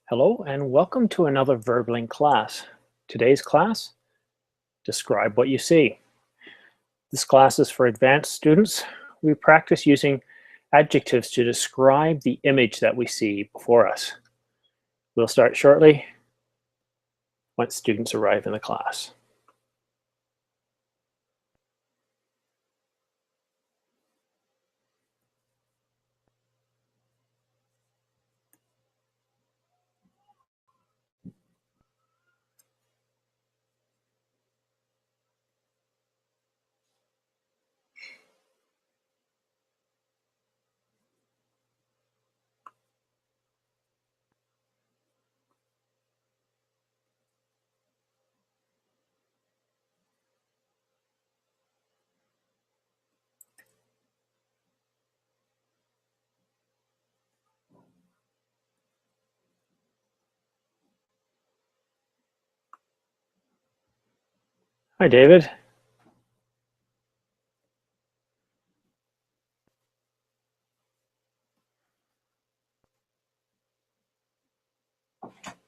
Hello and welcome to another VerbLink class. Today's class, describe what you see. This class is for advanced students. We practice using adjectives to describe the image that we see before us. We'll start shortly once students arrive in the class. Hi, David.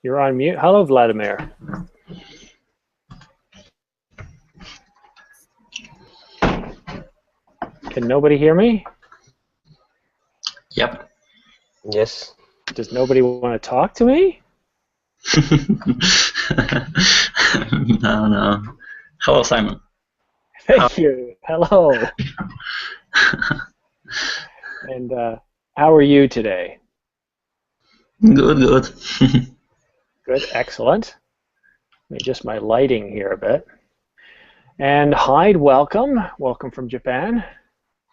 You're on mute. Hello, Vladimir. Can nobody hear me? Yep. Yes. Does nobody want to talk to me? No. Hello, Simon. Thank you. Hello. And how are you today? Good. Good, excellent. Let me adjust my lighting here a bit. And Hyde, welcome. Welcome from Japan.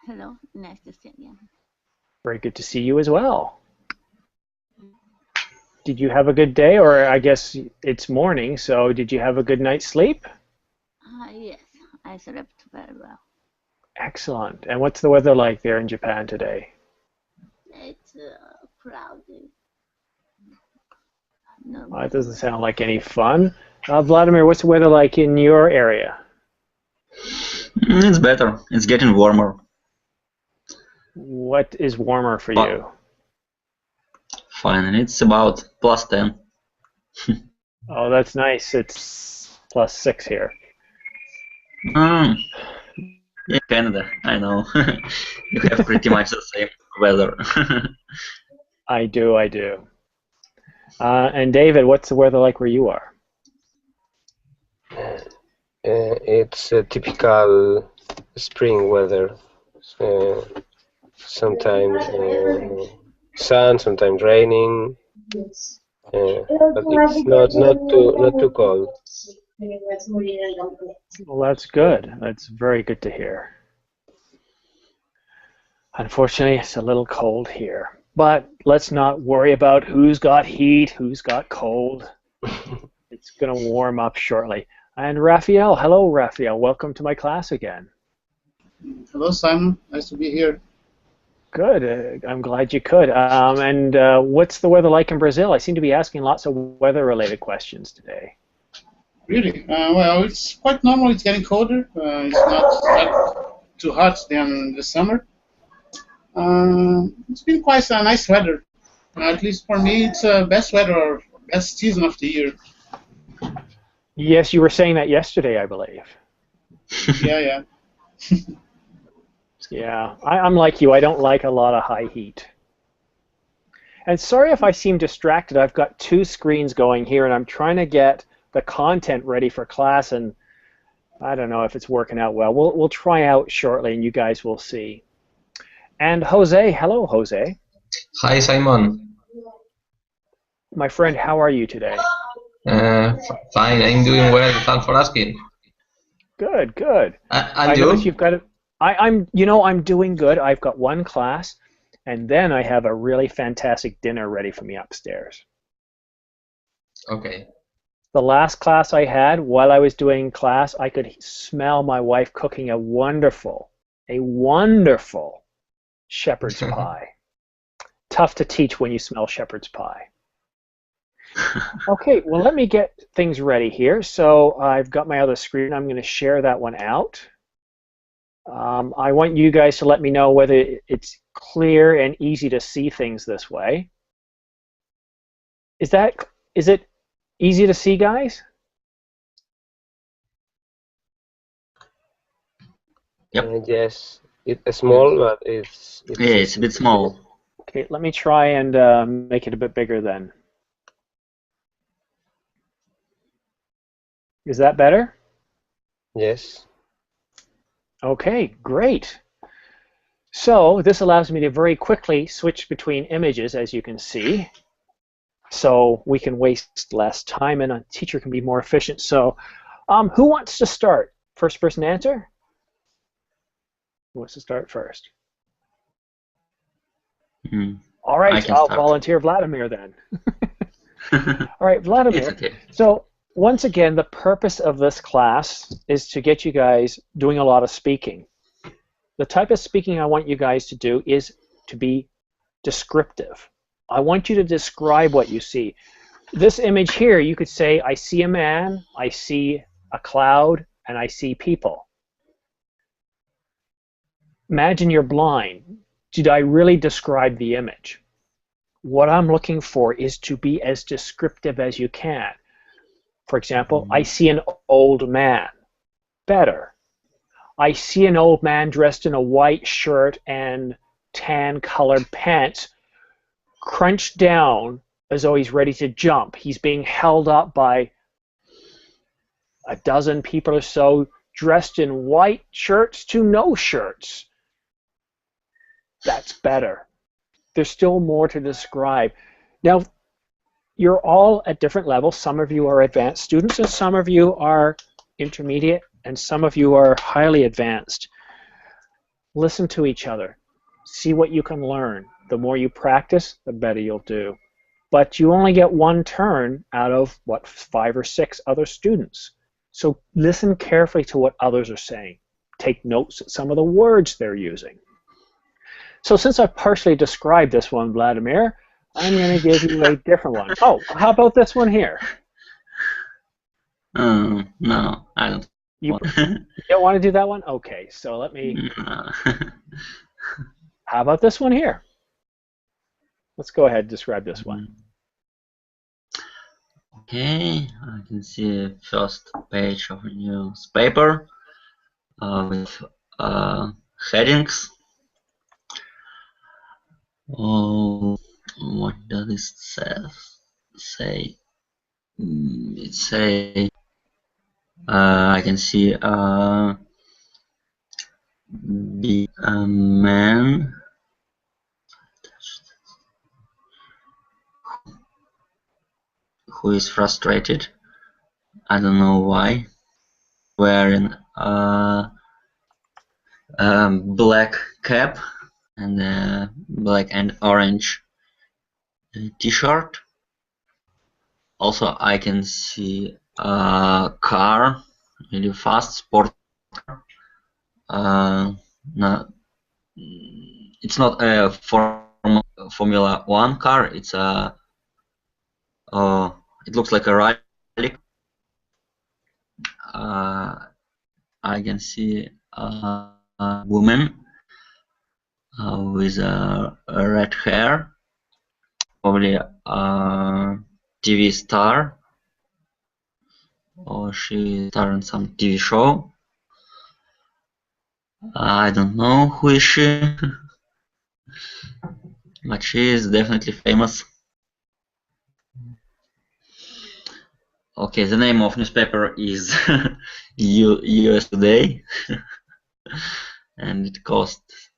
Hello, nice to see you. Very good to see you as well. Did you have a good day? Or I guess it's morning, so did you have a good night's sleep? Yes, I slept very well. Excellent. And what's the weather like there in Japan today? It's cloudy. No, Well, it doesn't sound like any fun. Vladimir, what's the weather like in your area? It's better. It's getting warmer. What is warmer for you? Fine, and it's about +10. Oh, that's nice. It's +6 here. In Canada, I know. You have pretty much the same weather. I do. And David, what's the weather like where you are? It's a typical spring weather. Sometimes sun, sometimes raining. But it's not too cold. Well, that's good. That's very good to hear. Unfortunately, it's a little cold here. But let's not worry about who's got heat, who's got cold. It's going to warm up shortly. And Raphael, hello, Raphael. Welcome to my class again. Hello, Simon. Nice to be here. Good. I'm glad you could. And what's the weather like in Brazil? I seem to be asking lots of weather-related questions today. Really? Well, it's quite normal. It's getting colder. It's not too hot than the summer. It's been quite a nice weather. At least for me, it's best weather or best season of the year. Yes, you were saying that yesterday, I believe. Yeah. Yeah, I'm like you. I don't like a lot of high heat. And sorry if I seem distracted. I've got two screens going here, and I'm trying to get the content ready for class, and I don't know if it's working out well. We'll try out shortly, and you guys will see. And Jose, hello, Jose. Hi, Simon. My friend, how are you today? Fine, I'm doing well. Thanks for asking. Good. And I you? notice you've got it. I'm doing good. I've got one class, and then I have a really fantastic dinner ready for me upstairs. Okay. The last class I had, while I was doing class, I could smell my wife cooking a wonderful shepherd's pie. Tough to teach when you smell shepherd's pie. Okay, well, let me get things ready here. So I've got my other screen. I'm going to share that one out. I want you guys to let me know whether it's clear and easy to see things this way. Is it easy to see, guys? Yep. Yes, it's small, but it's Yeah, it's a bit small. Okay, let me try and make it a bit bigger then. Is that better? Yes. Okay, great. So this allows me to very quickly switch between images, as you can see. So we can waste less time and a teacher can be more efficient. So who wants to start? First person to answer? Who wants to start first? All right, I'll volunteer Vladimir then. All right, Vladimir. It's okay. So once again, the purpose of this class is to get you guys doing a lot of speaking. The type of speaking I want you guys to do is to be descriptive. I want you to describe what you see. This image here, you could say, I see a man, I see a cloud, and I see people. Imagine you're blind. Did I really describe the image? What I'm looking for is to be as descriptive as you can. For example, I see an old man. Better. I see an old man dressed in a white shirt and tan-colored pants, crunched down as though he's ready to jump. He's being held up by a dozen people or so dressed in white shirts to no shirts. That's better. There's still more to describe. Now, you're all at different levels. Some of you are advanced students and some of you are intermediate and some of you are highly advanced. Listen to each other. See what you can learn. The more you practice, the better you'll do. But you only get one turn out of, what, 5 or 6 other students. So listen carefully to what others are saying. Take notes at some of the words they're using. So since I've partially described this one, Vladimir, I'm going to give you a different one. Oh, how about this one here? No, I don't. You don't want to do that one? Okay, so let me... How about this one here? Let's go ahead and describe this one. Okay, I can see first page of a newspaper with headings. Oh, what does it say? It say I can see a man who is frustrated. I don't know why. Wearing a black cap and a black and orange t-shirt. Also, I can see a car, really fast sport car. No, it's not a Formula 1 car. It's a. It looks like a rally. I can see a woman with red hair, probably a TV star, or she starring some TV show. I don't know who is she, but she is definitely famous. Okay, the name of newspaper is US Today, and it costs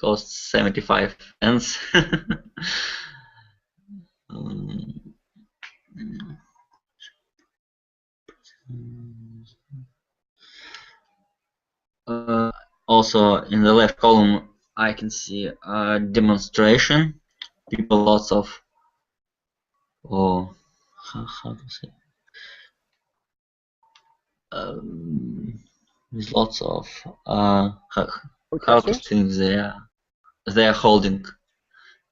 75 cents. Also, in the left column, I can see a demonstration. People, lots of, how to say, with lots of how to think they are holding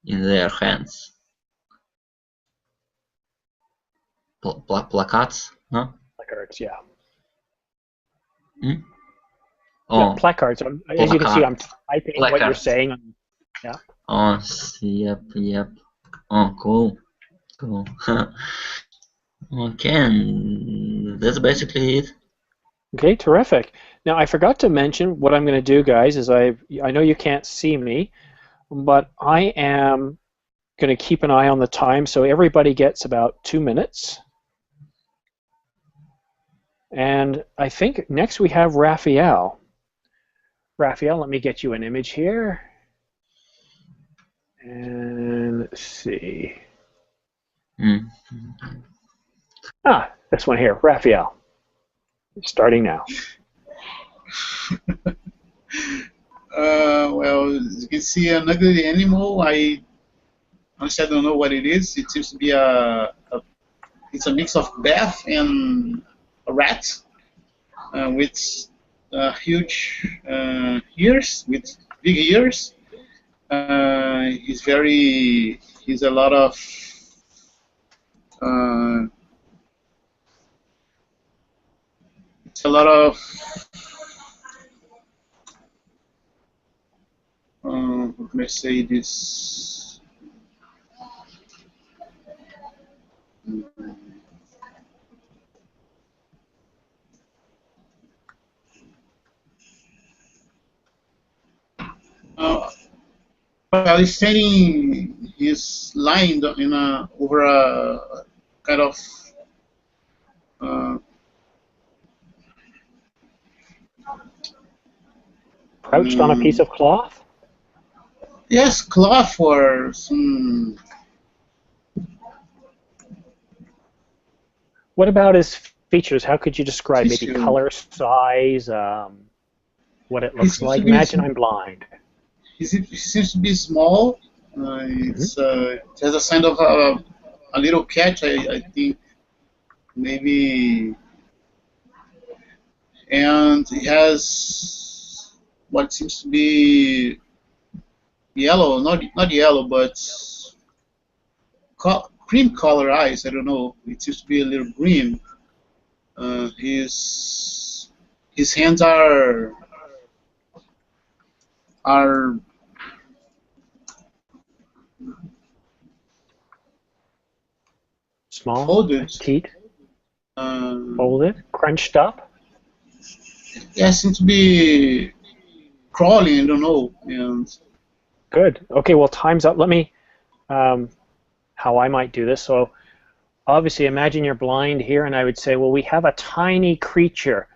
in their hands. Placards, no? Placards, yeah. Hmm? Oh, yeah, placards. As you can see, I'm typing what you're saying. Yeah. Oh, yep. Oh, cool. Cool. Okay, and that's basically it. Okay, terrific. Now, I forgot to mention what I'm going to do, guys, is I know you can't see me, but I am going to keep an eye on the time, so everybody gets about 2 minutes. And I think next we have Raphael. Raphael, let me get you an image here. And let's see. Mm. Ah, this one here, Raphael. Starting now. Well, as you can see, an ugly animal. Honestly, I don't know what it is. It seems to be it's a mix of bat and a rat with huge ears, with big ears. He's a lot of it's a lot of how can I say this? Well, he's standing. He's lying over a kind of Crouched on a piece of cloth? yes, cloth or some. What about his features? How could you describe maybe Tissue. color, size, what it looks Seems like? to be Imagine sm- I'm blind. He seems to be small. It has a sign of a little cat, I think, maybe, and it has what seems to be yellow, not yellow, but cream color eyes. I don't know. It seems to be a little green. His hands are Small, folded. petite, Uh, folded, crunched up. yeah, seems to be crawling. I don't know. And Good. Okay, well, time's up. Let me, how I might do this. So obviously imagine you're blind here, and I would say, well, we have a tiny creature,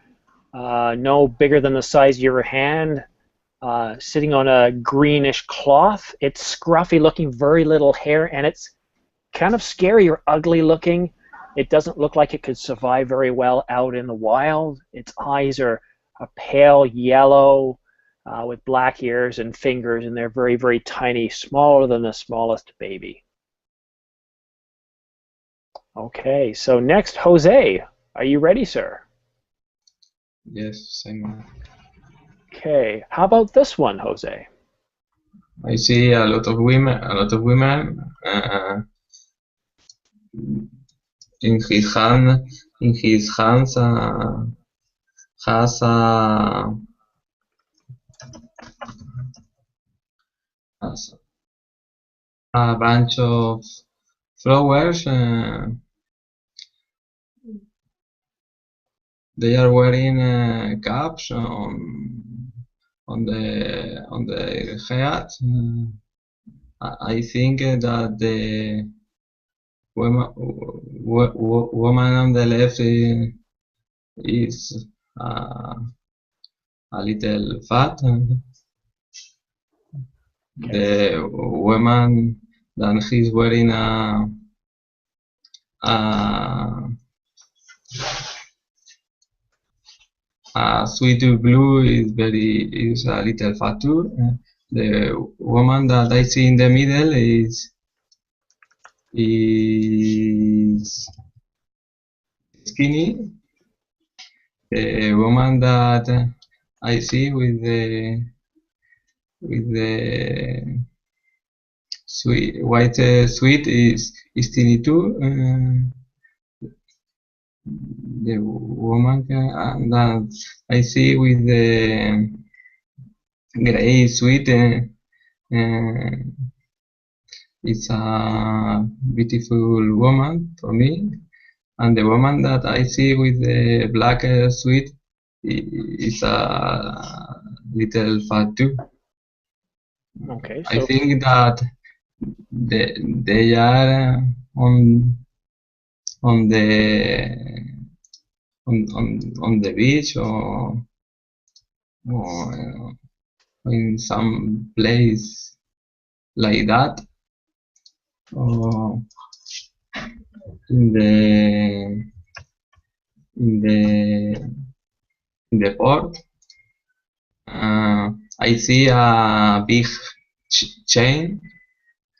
no bigger than the size of your hand, sitting on a greenish cloth. It's scruffy looking, very little hair, and it's kind of scary or ugly looking. It doesn't look like it could survive very well out in the wild. Its eyes are a pale yellow with black ears and fingers, and they're very, very tiny, smaller than the smallest baby. Okay, so next, Jose. Are you ready, sir? Yes, same. Okay, how about this one, Jose? I see a lot of women. In his hands has has a bunch of flowers. They are wearing caps on the head. I think that the woman on the left is a little fat. The woman that he's wearing a sweet blue is a little fat too. The woman that I see in the middle is skinny. The woman that I see with the white sweat is skinny too. The woman that I see with the gray sweat is a beautiful woman for me, and the woman that I see with the black suit is a little fat too. Okay, I so think that they are on the on the beach or in some place like that, or in the in the in the port. I see a big chain,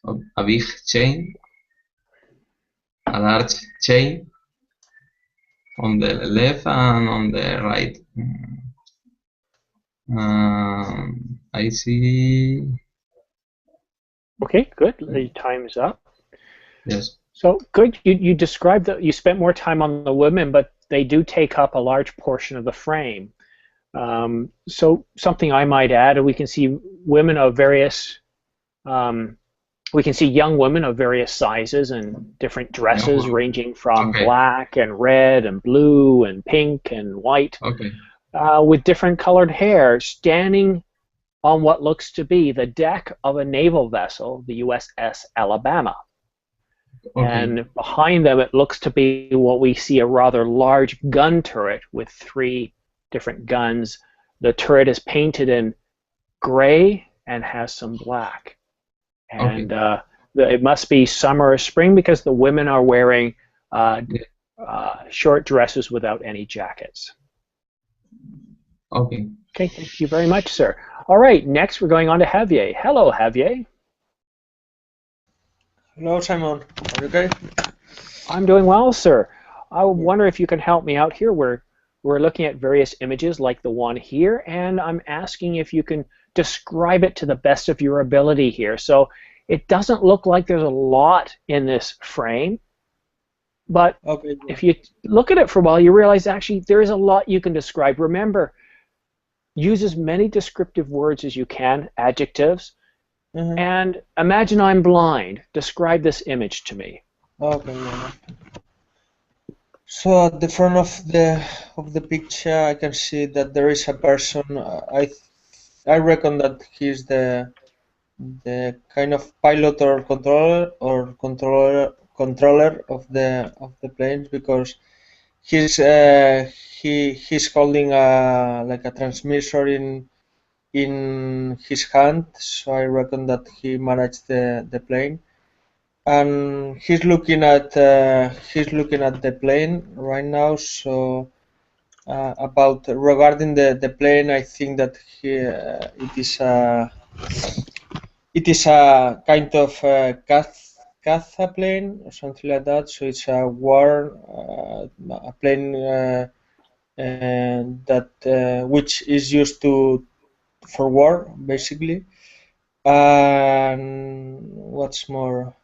a big chain, a large chain on the left and on the right. I see. okay, good. The time is up. Yes. So good. You described that you spent more time on the women, but they do take up a large portion of the frame. So something I might add, we can see women of various. We can see young women of various sizes and different dresses, ranging from Okay. black and red and blue and pink and white, Okay. with different colored hair, standing on what looks to be the deck of a naval vessel, the USS Alabama. Okay. And behind them, it looks to be what we see a rather large gun turret with 3 different guns. The turret is painted in gray and has some black. And it must be summer or spring because the women are wearing short dresses without any jackets. Okay. Okay, thank you very much, sir. All right, next we're going on to Javier. Hello, Javier. Hello, Simon. Are you okay? I'm doing well, sir. I wonder if you can help me out here. We're looking at various images like the one here, and I'm asking if you can describe it to the best of your ability here. So it doesn't look like there's a lot in this frame, but Okay. if you look at it for a while, you realize actually there is a lot you can describe. Remember, use as many descriptive words as you can, adjectives, and imagine I'm blind. Describe this image to me. Okay. Yeah. So at the front of the picture, I can see that there is a person. I reckon that he's the kind of pilot or controller of the planes, because he's holding like a transmitter in his hand. So I reckon that he managed the plane. And he's looking at the plane right now. So regarding the plane, I think that it is a kind of caza plane or something like that. So it's a a plane that which is used for war, basically. And what's more?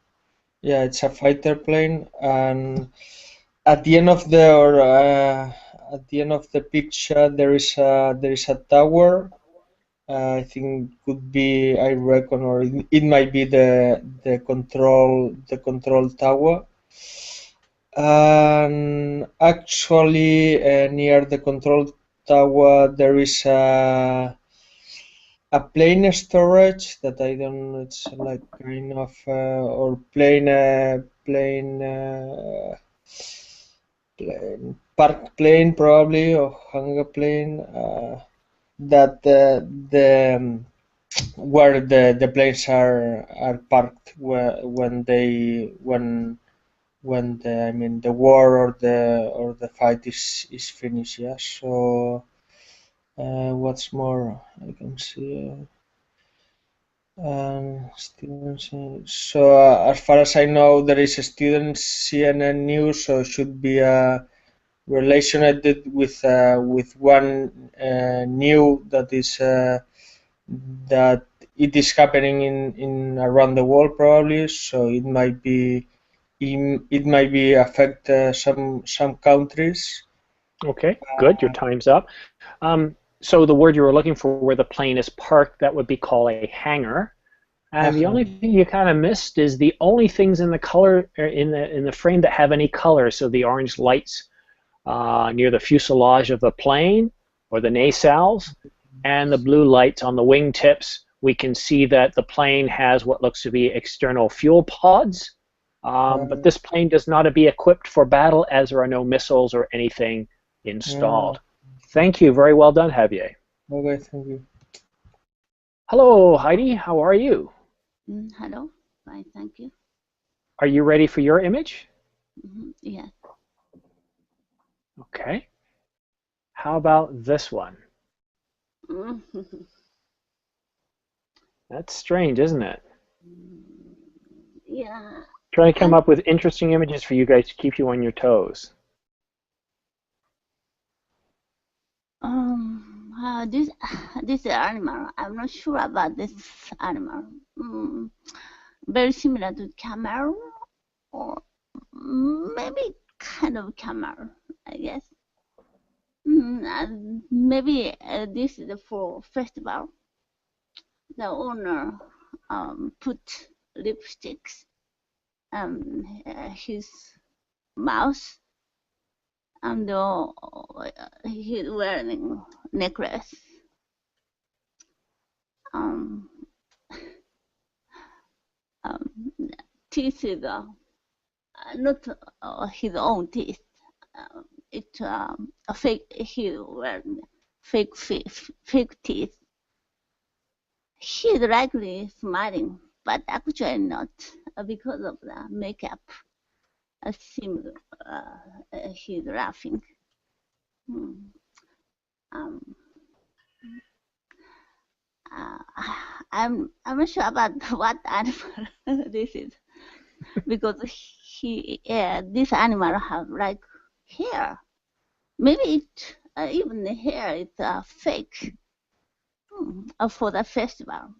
Yeah, it's a fighter plane, and at the end of the picture there is a tower. I think could be, I reckon, or it might be the control tower. And actually, near the control tower there is a plane storage that I don't know, it's like kind of or park plane probably, or hangar plane, that where the planes are parked when the war or the fight is finished. Yeah. So what's more, I can see. So as far as I know, there is a student CNN news, so it should be related with one new that is that it is happening in around the world probably. So it might be affect some countries. Okay, good. Your time's up. So the word you were looking for, where the plane is parked, that would be called a hangar. And the only thing you kind of missed is the only things in the color in the frame that have any color. So the orange lights near the fuselage of the plane or the nacelles, and the blue lights on the wingtips. We can see that the plane has what looks to be external fuel pods, but this plane does not be equipped for battle as there are no missiles or anything installed. Thank you. Very well done, Javier. Okay, thank you. Hello, Heidi. How are you? Hello. Fine, thank you. Are you ready for your image? Yes. Okay. How about this one? That's strange, isn't it? Yeah. Trying to come up with interesting images for you guys to keep you on your toes. This animal, I'm not sure about this animal. Very similar to camel, or maybe kind of camel, I guess. Maybe this is for festival. The owner put lipsticks his mouth, and he's wearing necklace. Teeth is not his own teeth. It's a fake. He's wearing fake teeth. He's likely smiling, but actually not, because of the makeup. It seems he's laughing. I'm not sure about what animal this is, because this animal have like hair. Maybe even the hair is fake for the festival.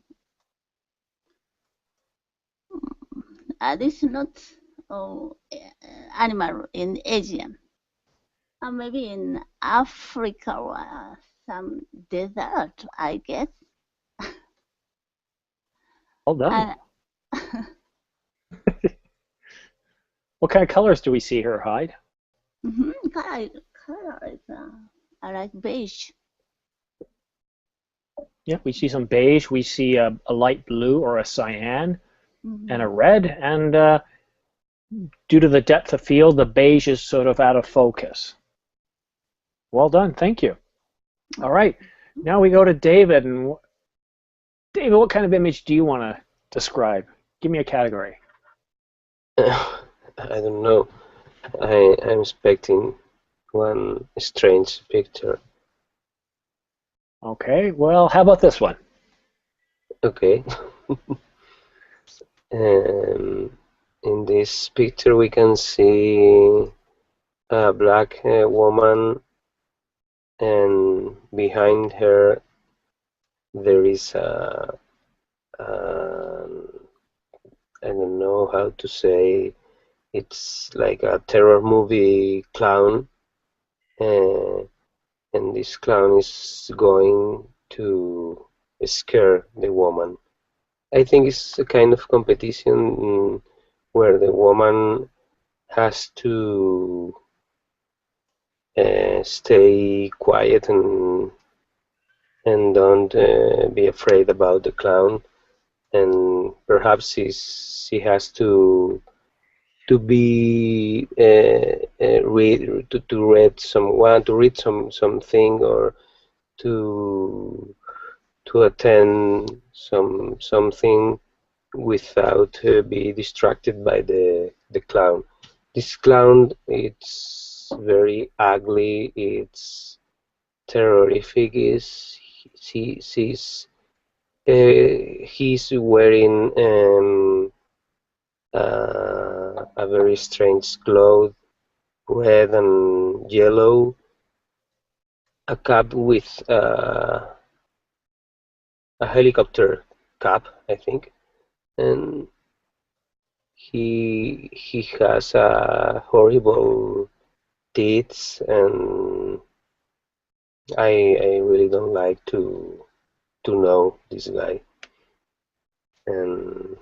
This is not animal in Asia. Maybe in Africa or some desert, I guess. Well done. What kind of colors do we see here, Hyde? Color is I like beige. Yeah, we see some beige. We see a light blue or a cyan and a red. And due to the depth of field, the beige is sort of out of focus. Well done. Thank you. All right. Now we go to David. And David, what kind of image do you want to describe? Give me a category. I don't know. I'm expecting one strange picture. Okay. Well, how about this one? Okay. In this picture, we can see a black woman, and behind her there is a I don't know how to say. It's like a terror movie clown, and this clown is going to scare the woman. I think it's a kind of competition where the woman has to stay quiet and don't be afraid about the clown, and perhaps she has to be read something, or to attend something without be distracted by the clown. This clown, it's very ugly. It's terrific. He's wearing a very strange cloth, red and yellow, a cap with a helicopter cap, I think, and he has a horrible teeth, and I really don't like to know this guy. and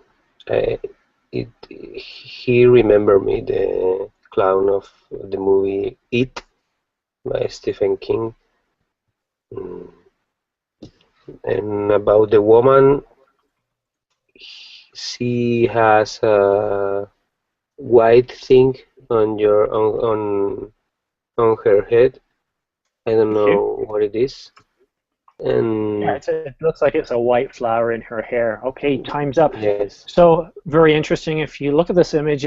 he remembered me the clown of the movie It by Stephen King. And about the woman, she has a white thing on her head. I don't know what it is. And yeah, it looks like it's a white flower in her hair. Okay, time's up. yes. So very interesting. If you look at this image,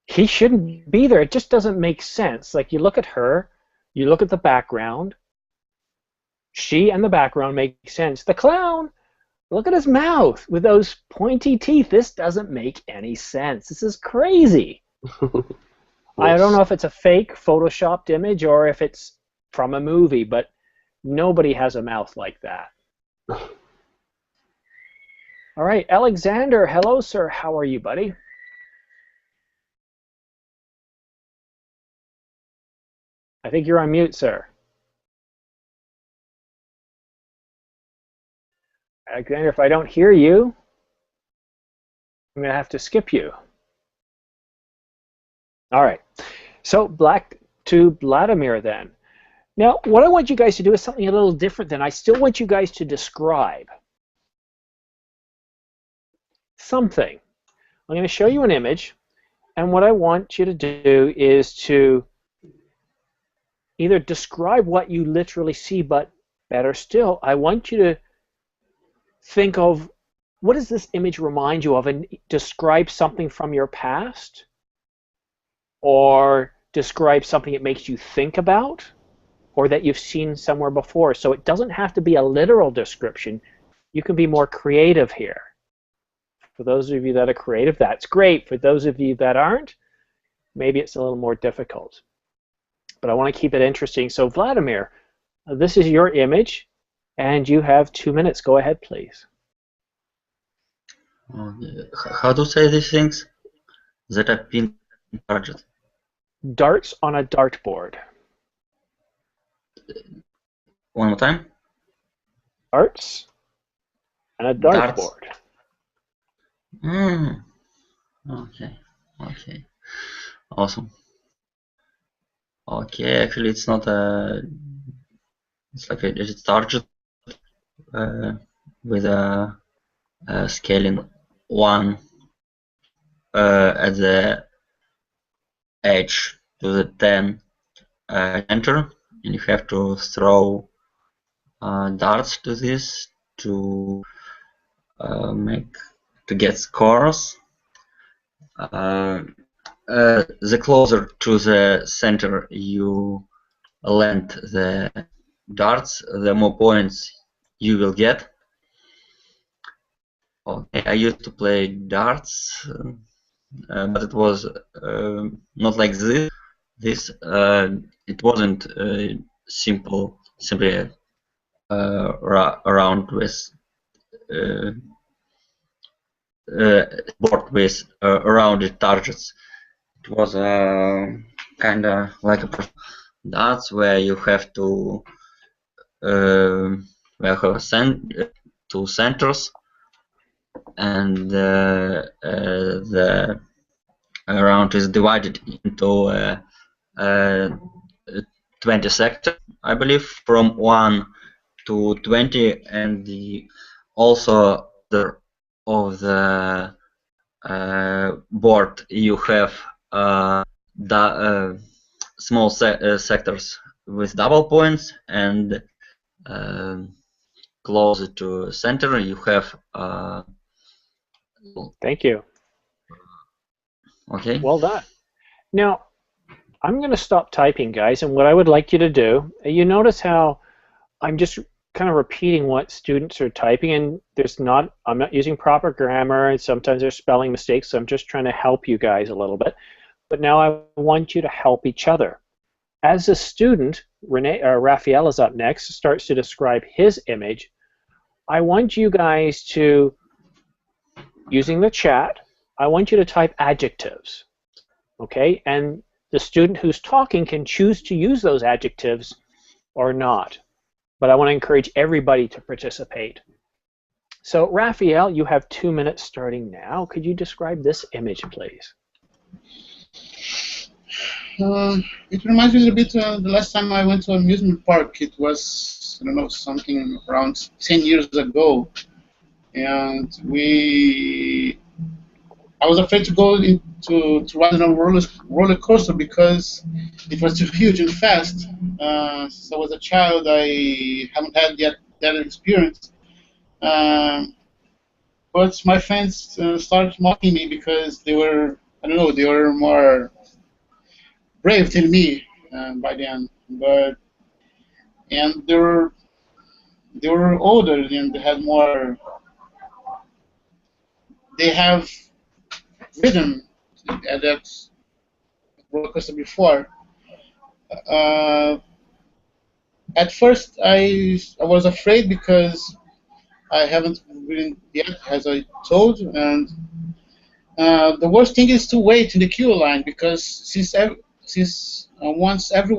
he shouldn't be there. It just doesn't make sense. Like, you look at her, you look at the background. She and the background make sense. The clown, look at his mouth with those pointy teeth. This doesn't make any sense. This is crazy. I don't know if it's a fake photoshopped image or if it's from a movie, but nobody has a mouth like that. All right, Alexander, hello, sir. How are you, buddy? I think you're on mute, sir. Alexander, if I don't hear you, I'm going to have to skip you. All right, so back to Vladimir then. Now, what I want you guys to do is something a little different than I still want you guys to describe something. I'm going to show you an image, and what I want you to do is to either describe what you literally see, but better still, I want you to think of what does this image remind you of, and describe something from your past, or describe something it makes you think about, or that you've seen somewhere before. So it doesn't have to be a literal description. You can be more creative here. For those of you that are creative, that's great. For those of you that aren't, maybe it's a little more difficult. But I want to keep it interesting. So Vladimir, this is your image, and you have 2 minutes. Go ahead, please. How to say these things? That are pinned target. Darts on a dartboard. One more time. Darts and a dartboard. Okay. Okay. Awesome. Okay, actually, it's not a. It's like it's target with a scaling 1 at the edge to the 10 center, and you have to throw darts to this to get scores. The closer to the center you land the darts, the more points you will get. Okay, I used to play darts, but it was not like this. It wasn't simply around with board with rounded targets. It was kind of like a darts where you have to two centers, and the round is divided into 20 sectors, I believe, from 1 to 20, and also of the board you have small sectors with double points, and closer to center you have Thank you. Okay. Well done. Now, I'm going to stop typing, guys, and what I would like you to do, you notice how I'm just kind of repeating what students are typing, and I'm not using proper grammar, and sometimes there's spelling mistakes, so I'm just trying to help you guys a little bit. But now I want you to help each other. As a student, Raphael is up next, starts to describe his image. I want you guys to, using the chat, I want you to type adjectives, okay? And the student who's talking can choose to use those adjectives or not. But I want to encourage everybody to participate. So, Raphael, you have 2 minutes starting now. Could you describe this image, please? It reminds me a little bit the last time I went to an amusement park. It was, I don't know, something around 10 years ago. And I was afraid to go to ride on a roller coaster because it was too huge and fast. Since I was a child, I haven't had yet that experience. But my friends started mocking me because they were, I don't know, they were more brave than me by then. And they were older and they have ridden at that roller coaster before. At first, I was afraid because I haven't ridden yet, as I told, and the worst thing is to wait in the queue line because once every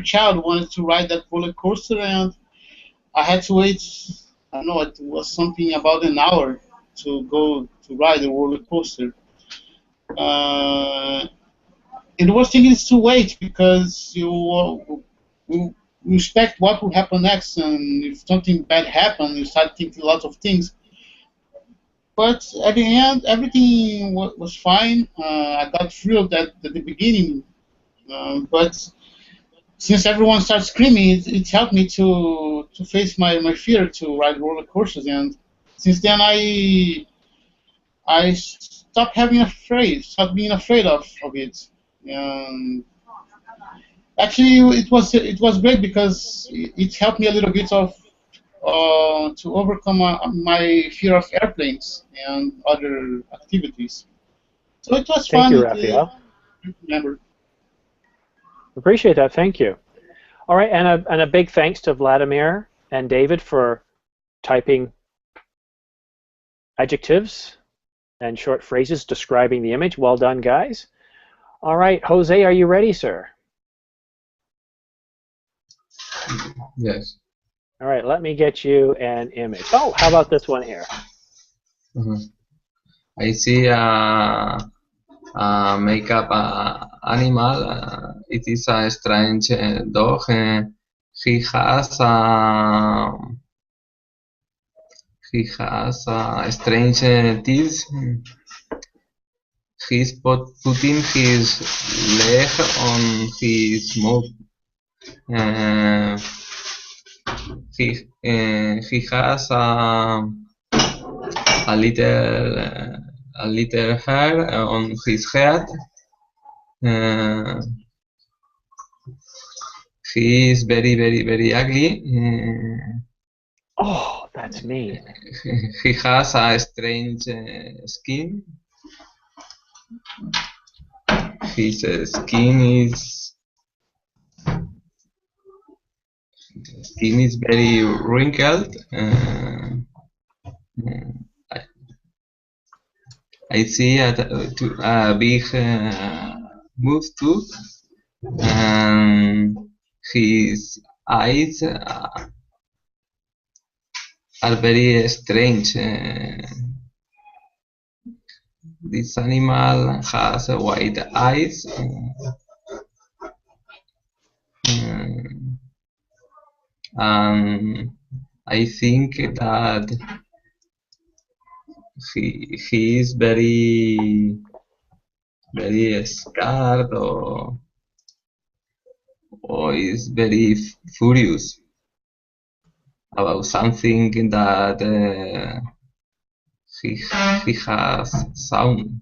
child wanted to ride that roller coaster, and I had to wait. I don't know, it was something about an hour to go to ride the roller coaster. And the worst thing is to wait because you respect what will happen next, and if something bad happens, you start thinking lots of things. But at the end, everything was fine. I got thrilled at the beginning, but since everyone started screaming, it helped me to face my fear to ride roller coasters, and since then I stopped being afraid of it. Actually, it was great because it helped me a little bit of to overcome my fear of airplanes and other activities. So it was fun. Thank you, Raphael. Remember. Appreciate that. Thank you. All right, and a big thanks to Vladimir and David for typing adjectives and short phrases describing the image. Well done, guys. All right, Jose, are you ready, sir? Yes. All right, let me get you an image. Oh, how about this one here? I see a makeup animal. It is a strange dog. He has strange teeth. He's putting his leg on his mouth. He has a little hair on his head. He is very, very, very ugly. Oh, that's mean. He has a strange skin. His skin is very wrinkled. I see a big mouth tooth, and his eyes are very strange. This animal has white eyes. And I think that he is very, very scared or is very furious about something that he has sound.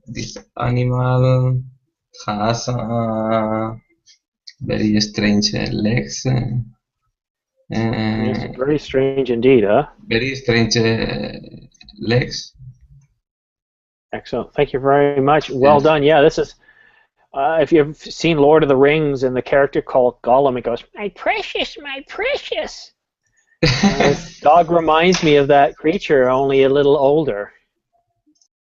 This animal has very strange legs. Yes, very strange indeed, huh? Very strange legs. Excellent. Thank you very much. Well done. Yeah, this is. If you've seen Lord of the Rings and the character called Gollum, it goes, "My precious, my precious." This dog reminds me of that creature, only a little older.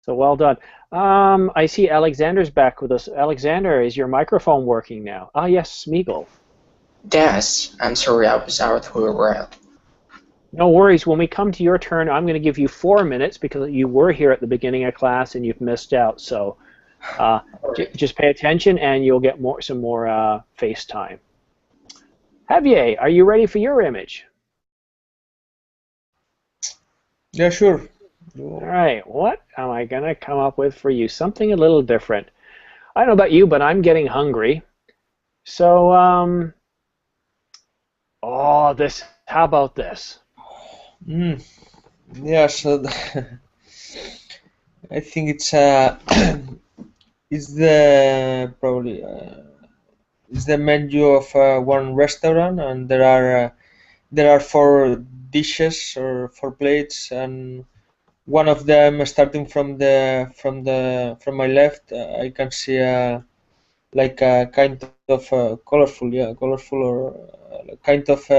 So well done. I see Alexander's back with us. Alexander, is your microphone working now? Ah, yes, Smeagol. Yes, I'm sorry I was out for a while. No worries. When we come to your turn, I'm going to give you 4 minutes because you were here at the beginning of class and you've missed out. So just pay attention and you'll get some more face time. Javier, are you ready for your image? Yeah, sure. All right. What am I going to come up with for you? Something a little different. I don't know about you, but I'm getting hungry. So, oh, this. How about this? Yeah, so I think it's it's the probably it's the menu of one restaurant, and there are 4 dishes or 4 plates, and one of them starting from my left, I can see like a kind of colorful or kind of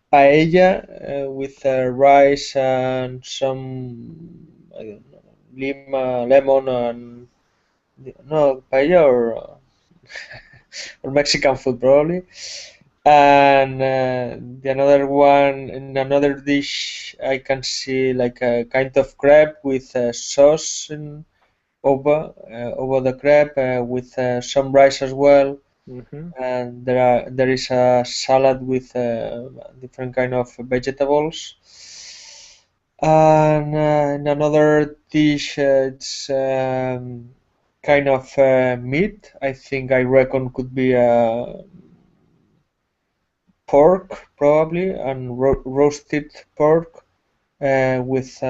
paella with rice and some I don't know, lemon and no paella or Mexican food probably. And the another one in another dish I can see like a kind of crab with sauce over the crab with some rice as well. Mm-hmm. And there is a salad with different kind of vegetables. And in another dish, it's kind of meat. I reckon could be pork probably, and roasted pork with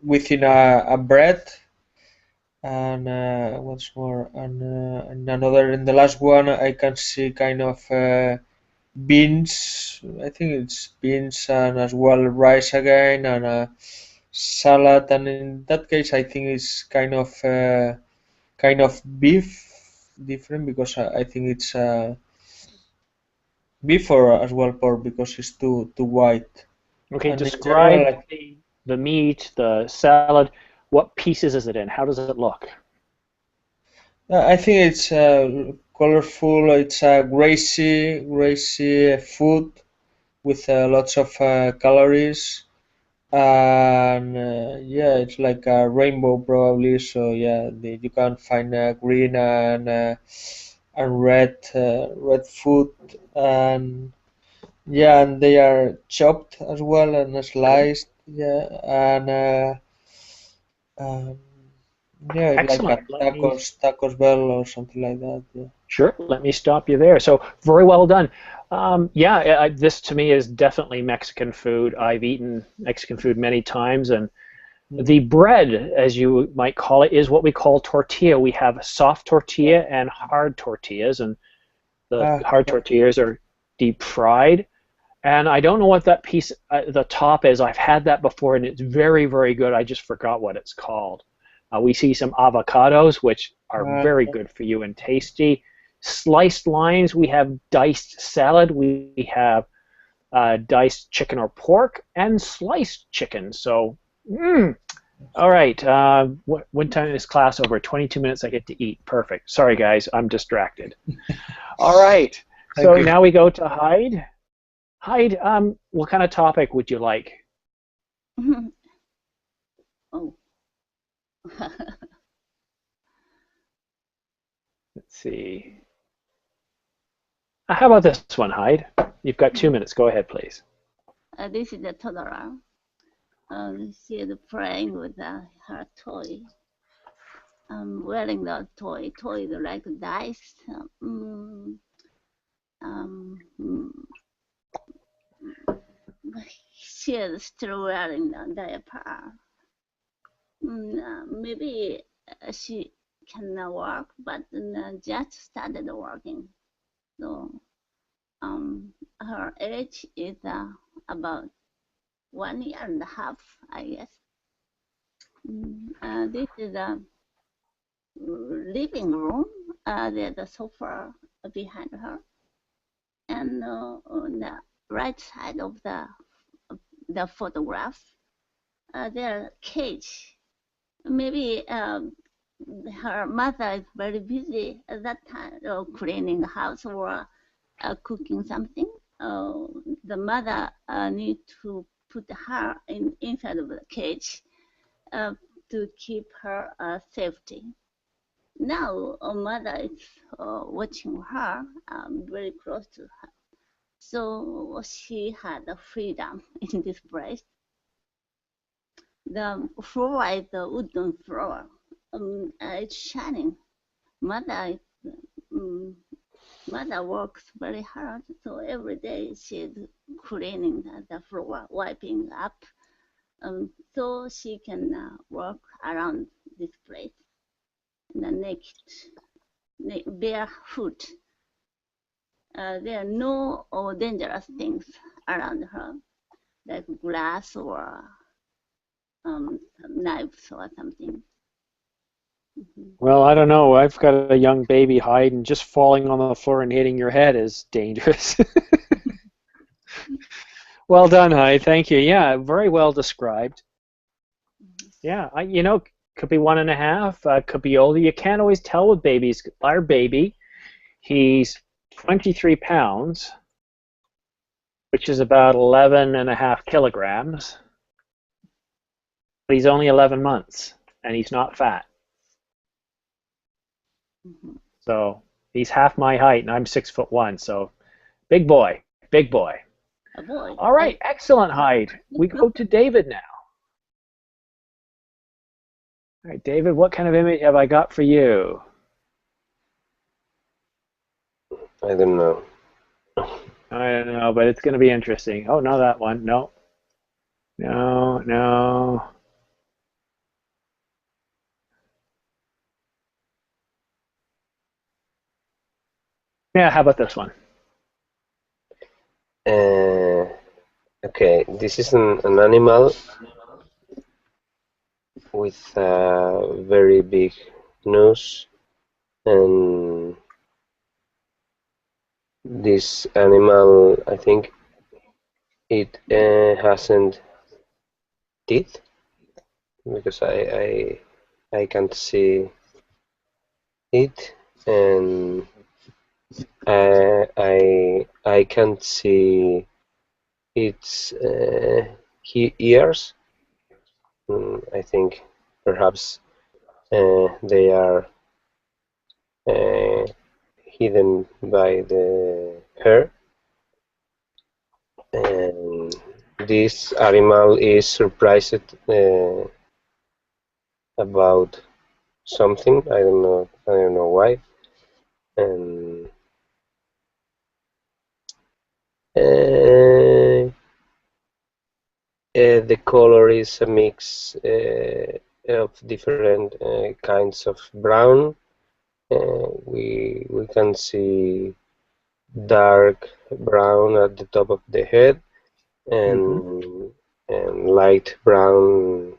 within a bread. And what's more, and in the last one I can see kind of beans. I think it's beans and as well rice again and a salad. And in that case, I think it's kind of beef, different because I think it's beef or as well pork because it's too white. Okay, And in describe general, the meat, the salad. What pieces is it in? How does it look? I think it's colorful. It's a greasy food with lots of calories, and yeah, it's like a rainbow probably. So yeah, you can find green and red food, and yeah, and they are chopped as well and sliced. Yeah, and um, yeah, like a Excellent. tacos bell or something like that. Yeah. Sure, let me stop you there. So very well done. Yeah, this to me is definitely Mexican food. I've eaten Mexican food many times, and the bread, as you might call it, is what we call tortilla. We have soft tortilla and hard tortillas, and the hard tortillas are deep fried. And I don't know what that piece, the top is. I've had that before, and it's very, very good. I just forgot what it's called. We see some avocados, which are very good for you and tasty. Sliced lines, we have diced salad, we have diced chicken or pork, and sliced chicken. So, all right. What time is class over? 22 minutes I get to eat. Perfect. Sorry, guys. I'm distracted. All right. So now we go to Hyde. Hyde, what kind of topic would you like? Oh. Let's see. How about this one, Hyde? You've got 2 minutes. Go ahead, please. This is a toddler. She is playing with her toy. Wearing the toy. Toy is like dice. She is still wearing the diaper. Maybe she cannot work, but just started working. So her age is about 1 year and a half, I guess. This is a living room. There's a sofa behind her, and on the right side of the photograph, their cage. Maybe her mother is very busy at that time, cleaning the house or cooking something. The mother need to put her inside of the cage to keep her safety. Now a mother is watching her very close to her. So she had a freedom in this place. The floor is the wooden floor. It's shining. Mother works very hard, so every day she's cleaning the floor, wiping up, so she can walk around this place. The naked, barefoot. There are no dangerous things around her, like glass or knives or something. Well, I don't know. I've got a young baby, Hyde, and just falling on the floor and hitting your head is dangerous. Well done, Hyde. Thank you. Yeah, very well described. Yeah, you know, could be 1.5, could be older. You can't always tell with babies. Our baby, he's 23 pounds, which is about 11.5 kilograms. But he's only 11 months, and he's not fat. So he's half my height, and I'm 6'1", so big boy, big boy. A boy. All right, excellent, Hyde. We go to David now. All right, David, what kind of image have I got for you? I don't know. I don't know, but it's going to be interesting. Oh, no, that one. No. No, no. Yeah, how about this one? Okay, this is an animal with a very big nose, and this animal, I think it hasn't teeth, because I can't see it, and I can't see its ears. I think perhaps they are hidden by the hair, and this animal is surprised about something. I don't know why, and the color is a mix of different kinds of brown. We can see dark brown at the top of the head, and light brown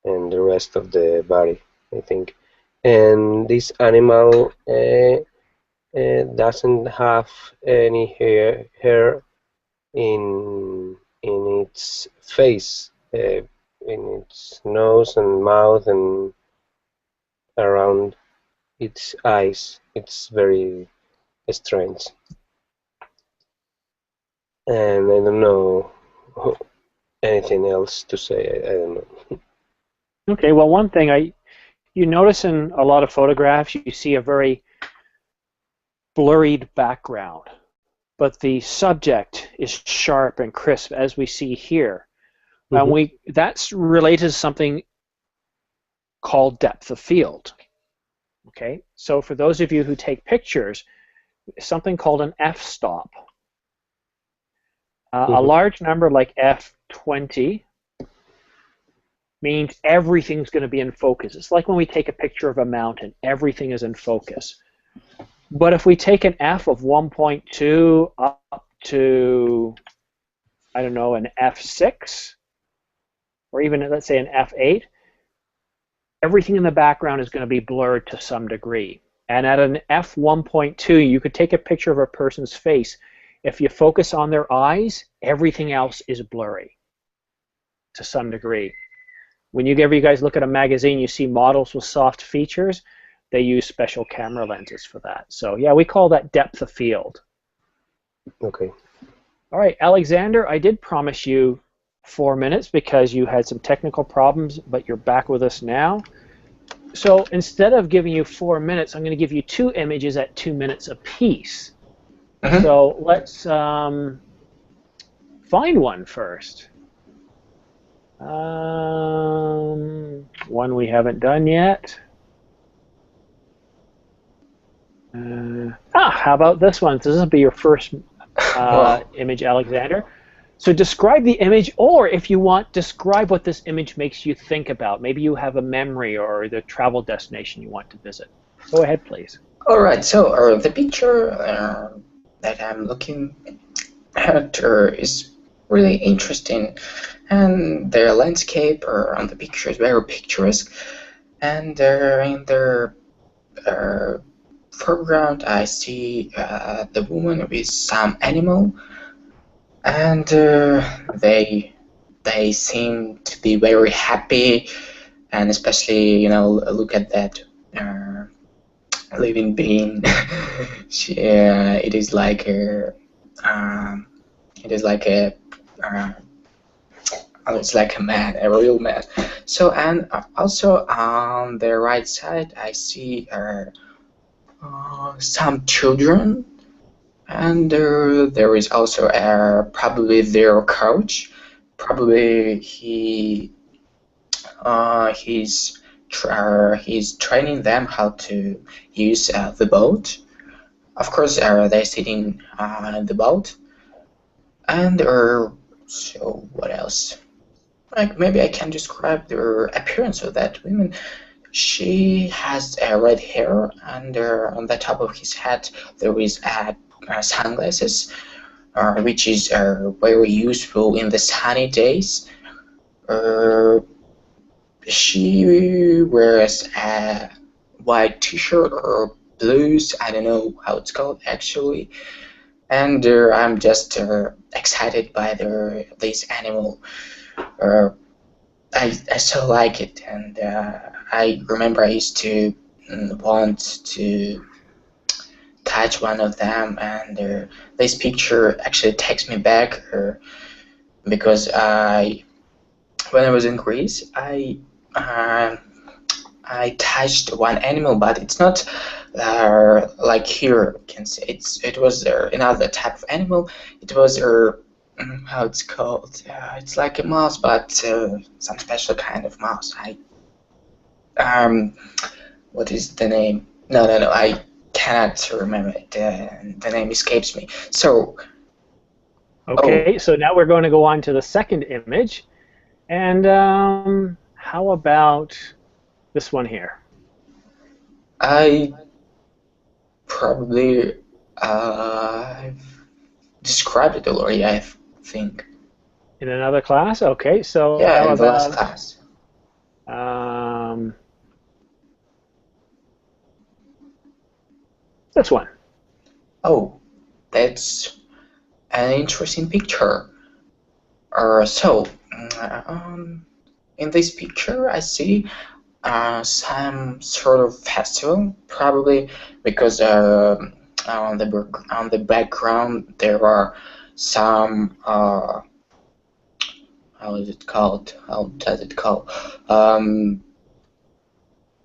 and the rest of the body, I think. And this animal doesn't have any hair in its face, in its nose and mouth and around its eyes. It's very strange. And I don't know anything else to say. I don't know. Okay, well, one thing you notice in a lot of photographs, you see a very blurred background, but the subject is sharp and crisp, as we see here. And that's related to something called depth of field. Okay, so for those of you who take pictures, something called an f-stop. A large number like f20 means everything's going to be in focus. It's like when we take a picture of a mountain, everything is in focus. But if we take an f of 1.2 up to, I don't know, an f6, or even, let's say, an f8, everything in the background is going to be blurred to some degree. And at an f1.2, you could take a picture of a person's face. If you focus on their eyes, everything else is blurry. to some degree. Whenever you guys look at a magazine, you see models with soft features, they use special camera lenses for that. So yeah, we call that depth of field. Okay. All right, Alexander, I did promise you 4 minutes because you had some technical problems, but you're back with us now. So instead of giving you 4 minutes, I'm going to give you 2 images at 2 minutes apiece. So let's find one first. One we haven't done yet. How about this one? This will be your first image, Alexander. So describe the image, or if you want, describe what this image makes you think about. Maybe you have a memory or the travel destination you want to visit. Go ahead, please. All right, so the picture that I'm looking at is really interesting, and their landscape on the picture is very picturesque, and in their foreground I see the woman with some animal, and they seem to be very happy, and especially, you know, look at that living being. It is like a it's like a man, a real man. So, and also on the right side I see some children, and there is also probably their coach. Probably he's training them how to use the boat. Of course, they're sitting in the boat. And so what else? Like, maybe I can describe the appearance of that woman. She has red hair, and on the top of his head there is sunglasses, which is very useful in the sunny days. She wears a white t-shirt or blues, I don't know how it's called actually, and I'm just excited by this animal. I so like it, and I remember I used to want to touch one of them, and this picture actually takes me back because when I was in Greece, I touched one animal, but it's not like here you can see. It was another type of animal. It was how it's called? It's like a mouse, but some special kind of mouse. What is the name? No, I cannot remember it. The name escapes me. So. Okay, so now we're going to go on to the second image, and how about this one here? I probably described it already, I think. In another class? Okay, so yeah, how in the last class. This one. Oh, that's an interesting picture. In this picture I see some sort of festival, probably because on the background there are some how is it called? How does it call?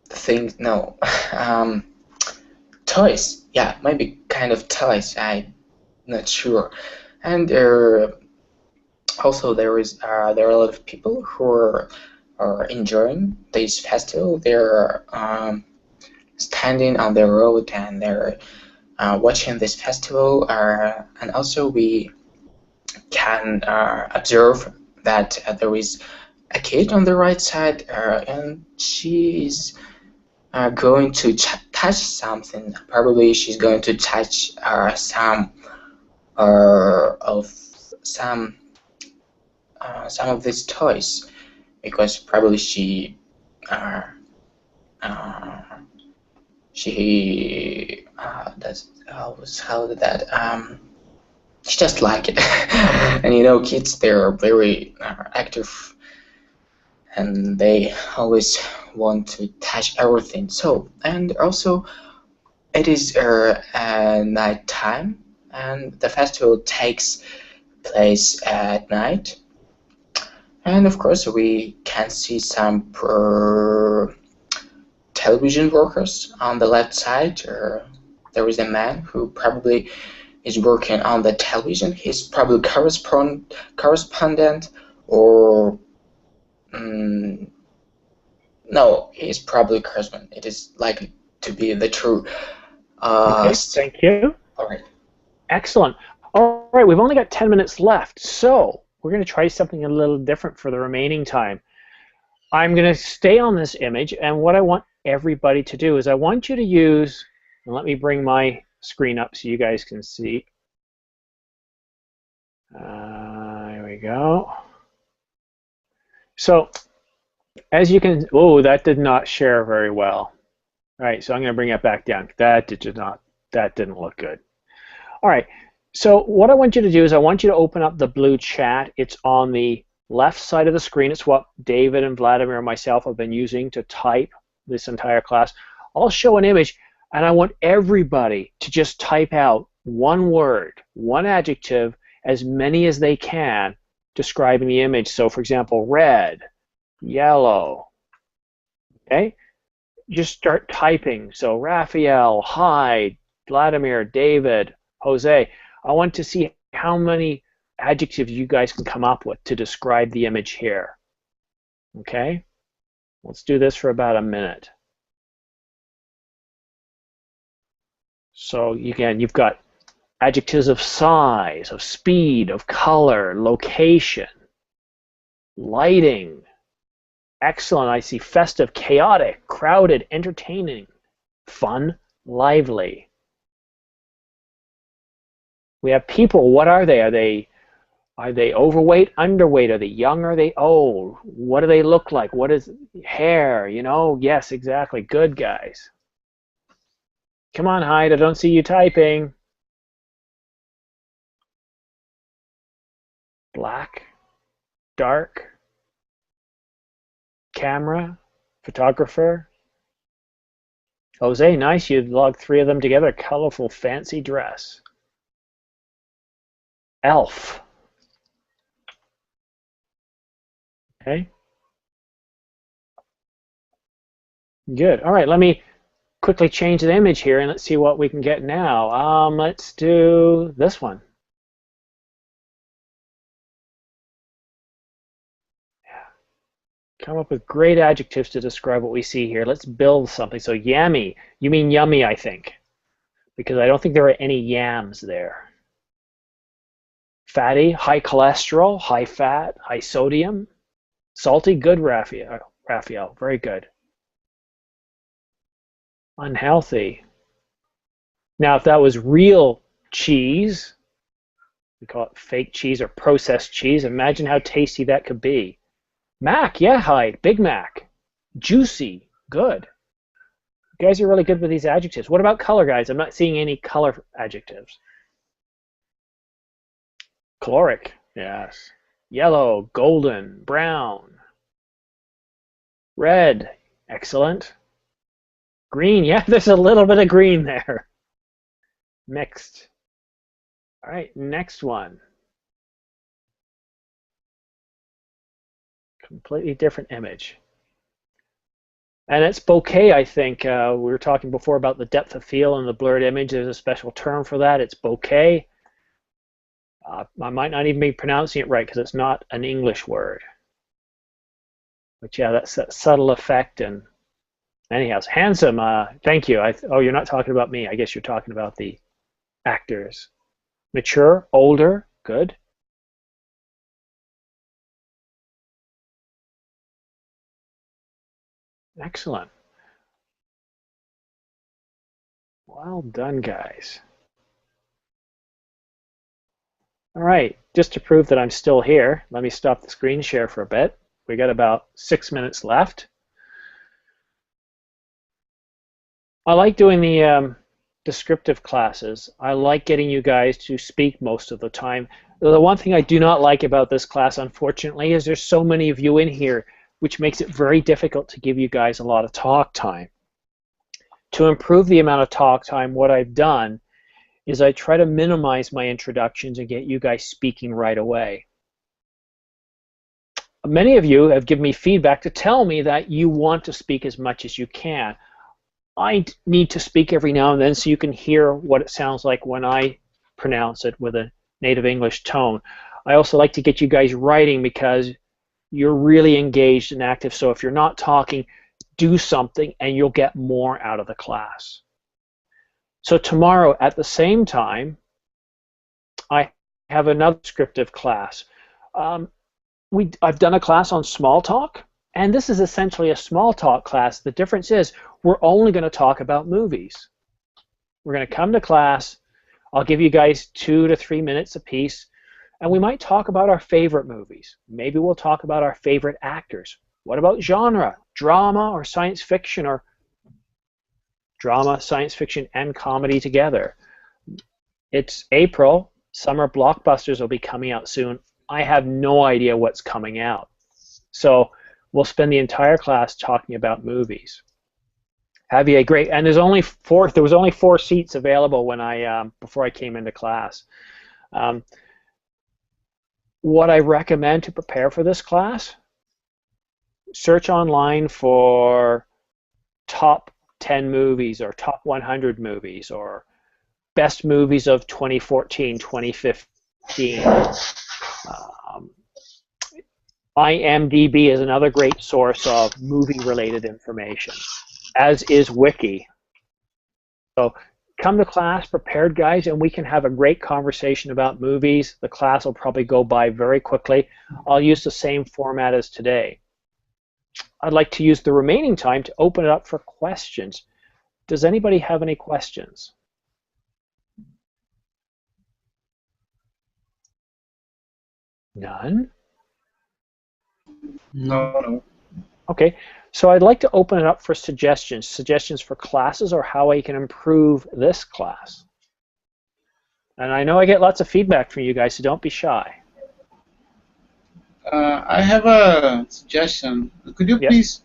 Things? No, toys. Yeah, maybe kind of toys. I'm not sure. And also there are a lot of people who are enjoying this festival. They're standing on the road, and they're watching this festival. And also we can observe that there is a kid on the right side, and she's going to touch something. Probably she's going to touch some of these toys, because probably she does how did that she just like it. And you know, kids, they're very active and they always want to touch everything. So, and also it is night time, and the festival takes place at night. And of course, we can see some television workers on the left side. There is a man who probably is working on the television. He's probably correspondent, or no, he's probably correspondent. It is likely to be the true. Okay, thank you. All right. Excellent. All right, we've only got 10 minutes left, so we're going to try something a little different for the remaining time. I'm going to stay on this image, and what I want everybody to do is I want you to use, and let me bring my screen up so you guys can see. Here we go. So, as you can, oh, that did not share very well. All right, so I'm going to bring it back down. That didn't look good. All right, so what I want you to do is I want you to open up the blue chat. It's on the left side of the screen. It's what David and Vladimir and myself have been using to type this entire class. I'll show an image, and I want everybody to just type out one word, one adjective, as many as they can, describing the image. So, for example, red, yellow, okay? Just start typing. So Raphael, Hyde, Vladimir, David, Jose. I want to see how many adjectives you guys can come up with to describe the image here. Okay? Let's do this for about a minute. So again, you've got adjectives of size, of speed, of color, location, lighting. Excellent. I see festive, chaotic, crowded, entertaining, fun, lively. We have people. What are they? Are they overweight, underweight? Are they young? Are they old? What do they look like? What is hair? You know? Yes, exactly. Good, guys. Come on, Hyde. I don't see you typing. Black, dark. Camera, photographer. Jose, nice, you logged 3 of them together. Colorful, fancy dress. Elf. Okay. Good. All right, let me quickly change the image here and let's see what we can get now. Let's do this one. Come up with great adjectives to describe what we see here. Let's build something. So yummy. You mean yummy, I think, because I don't think there are any yams there. Fatty, high cholesterol, high fat, high sodium. Salty, good, Raphael. Very good. Unhealthy. Now, if that was real cheese, we call it fake cheese or processed cheese, imagine how tasty that could be. Mac, yeah, Hyde, Big Mac. Juicy, good. You guys are really good with these adjectives. What about color, guys? I'm not seeing any color adjectives. Caloric, yes. Yellow, golden, brown. Red, excellent. Green, yeah, there's a little bit of green there. Mixed. All right, next one. Completely different image. And it's bokeh, I think. We were talking before about the depth of field and the blurred image. There's a special term for that. It's bokeh. I might not even be pronouncing it right because it's not an English word. But yeah, that's that subtle effect. And anyhow, handsome. Thank you. Oh, you're not talking about me. I guess you're talking about the actors. Mature, older, good. Excellent. Well done, guys. All right, just to prove that I'm still here, let me stop the screen share for a bit. We got about 6 minutes left. I like doing the descriptive classes. I like getting you guys to speak most of the time. The one thing I do not like about this class, unfortunately, is there's so many of you in here which makes it very difficult to give you guys a lot of talk time. To improve the amount of talk time, what I've done is I try to minimize my introductions and get you guys speaking right away. Many of you have given me feedback to tell me that you want to speak as much as you can. I need to speak every now and then so you can hear what it sounds like when I pronounce it with a native English tone. I also like to get you guys writing because you're really engaged and active, so if you're not talking, do something and you'll get more out of the class. So tomorrow at the same time, I have another descriptive class. I've done a class on small talk, and this is essentially a small talk class. The difference is we're only going to talk about movies. We're going to come to class, I'll give you guys 2 to 3 minutes apiece, and we might talk about our favorite movies. Maybe we'll talk about our favorite actors. What about genre? Drama or science fiction, or drama, science fiction, and comedy together. It's April. Summer blockbusters will be coming out soon. I have no idea what's coming out. So we'll spend the entire class talking about movies. Have you a great, and there was only 4 seats available when before I came into class. What I recommend to prepare for this class, search online for top 10 movies or top 100 movies or best movies of 2014, 2015. IMDb is another great source of movie-related information, as is Wiki. So come to class prepared, guys, and we can have a great conversation about movies. The class will probably go by very quickly. I'll use the same format as today. I'd like to use the remaining time to open it up for questions. Does anybody have any questions? None? No. Okay, so I'd like to open it up for suggestions for classes or how I can improve this class. And I know I get lots of feedback from you guys, so don't be shy. I have a suggestion. Could you please,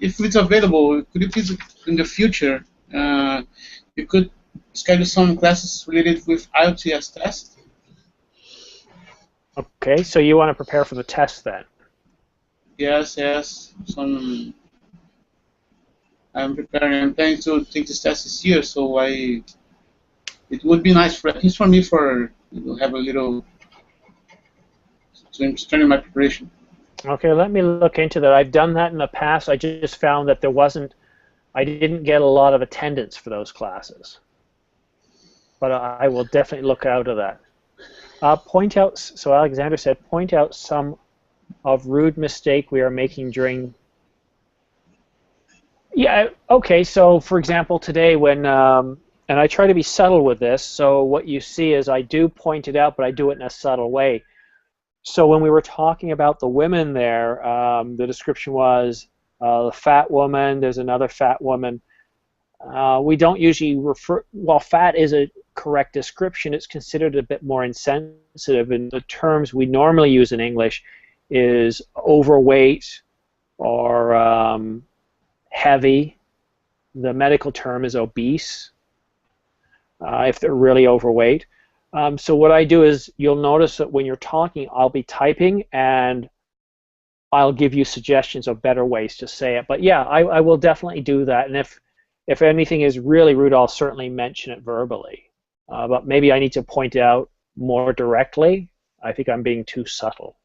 if it's available, could you please, in the future, you could schedule some classes related with IELTS test? Okay, so you want to prepare for the test then? Yes. I'm preparing. I'm planning to take this test this year, so it would be nice for, at least for me, to have a little. So I'm starting my preparation. Okay, let me look into that. I've done that in the past. I just found that I didn't get a lot of attendance for those classes. But I will definitely look out of that. Point out, so Alexander said, point out some of rude mistake we are making during. Yeah, okay, so for example, today when, and I try to be subtle with this, so what you see is I do point it out, but I do it in a subtle way. So when we were talking about the women there, the description was the fat woman, there's another fat woman. We don't usually refer, while fat is a correct description, it's considered a bit more insensitive, and the terms we normally use in English is overweight or heavy. The medical term is obese if they're really overweight. So what I do is, you'll notice that when you're talking, I'll be typing and I'll give you suggestions of better ways to say it. But yeah, I will definitely do that. And if anything is really rude, I'll certainly mention it verbally. But maybe I need to point it out more directly. I think I'm being too subtle.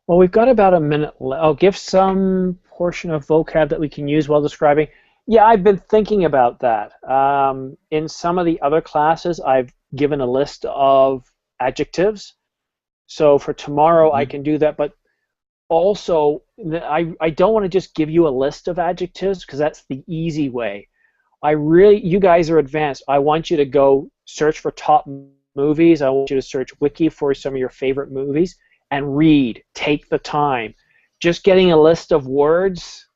Well, we've got about a minute left. I'll give some portion of vocab that we can use while describing. Yeah, I've been thinking about that. In some of the other classes, I've given a list of adjectives. So for tomorrow, I can do that. But also, I don't want to just give you a list of adjectives because that's the easy way. You guys are advanced. I want you to go search for top movies. I want you to search Wiki for some of your favorite movies and read. Take the time. Just getting a list of words,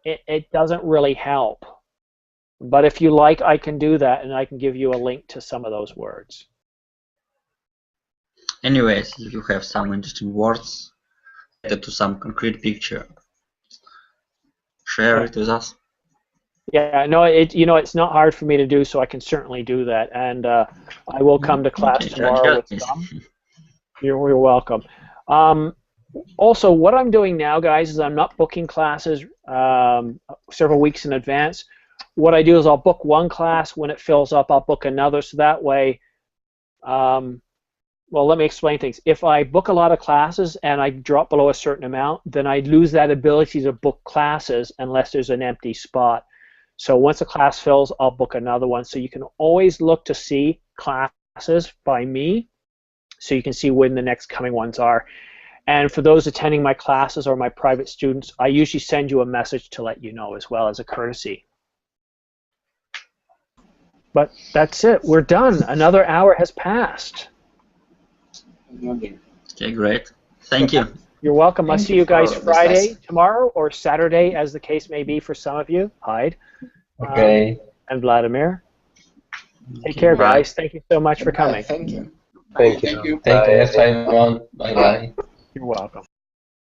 it doesn't really help. But if you like, I can do that, and I can give you a link to some of those words. Anyways, if you have some interesting words to some concrete picture, share it with us. Yeah, no, it's not hard for me to do, so I can certainly do that, and I will come to class Okay, tomorrow with just- some. You're welcome. Also, what I'm doing now, guys, is I'm not booking classes several weeks in advance. What I do is I'll book one class. When it fills up, I'll book another, so that way, well, let me explain things. If I book a lot of classes and I drop below a certain amount, then I lose that ability to book classes unless there's an empty spot. So once a class fills, I'll book another one. So you can always look to see classes by me, so you can see when the next coming ones are. And for those attending my classes or my private students, I usually send you a message to let you know as well, as a courtesy. But that's it. We're done. Another hour has passed. Okay, great. Thank you. You're welcome. I'll Thank see you you guys for this Friday, lesson. tomorrow, or Saturday, as the case may be for some of you. Hyde. Okay. And Vladimir. Take care, Bye. guys. Thank you so much for coming. Thank you. Thank you. Thank you. Thank you, Bye. next time on. Bye bye. You're welcome.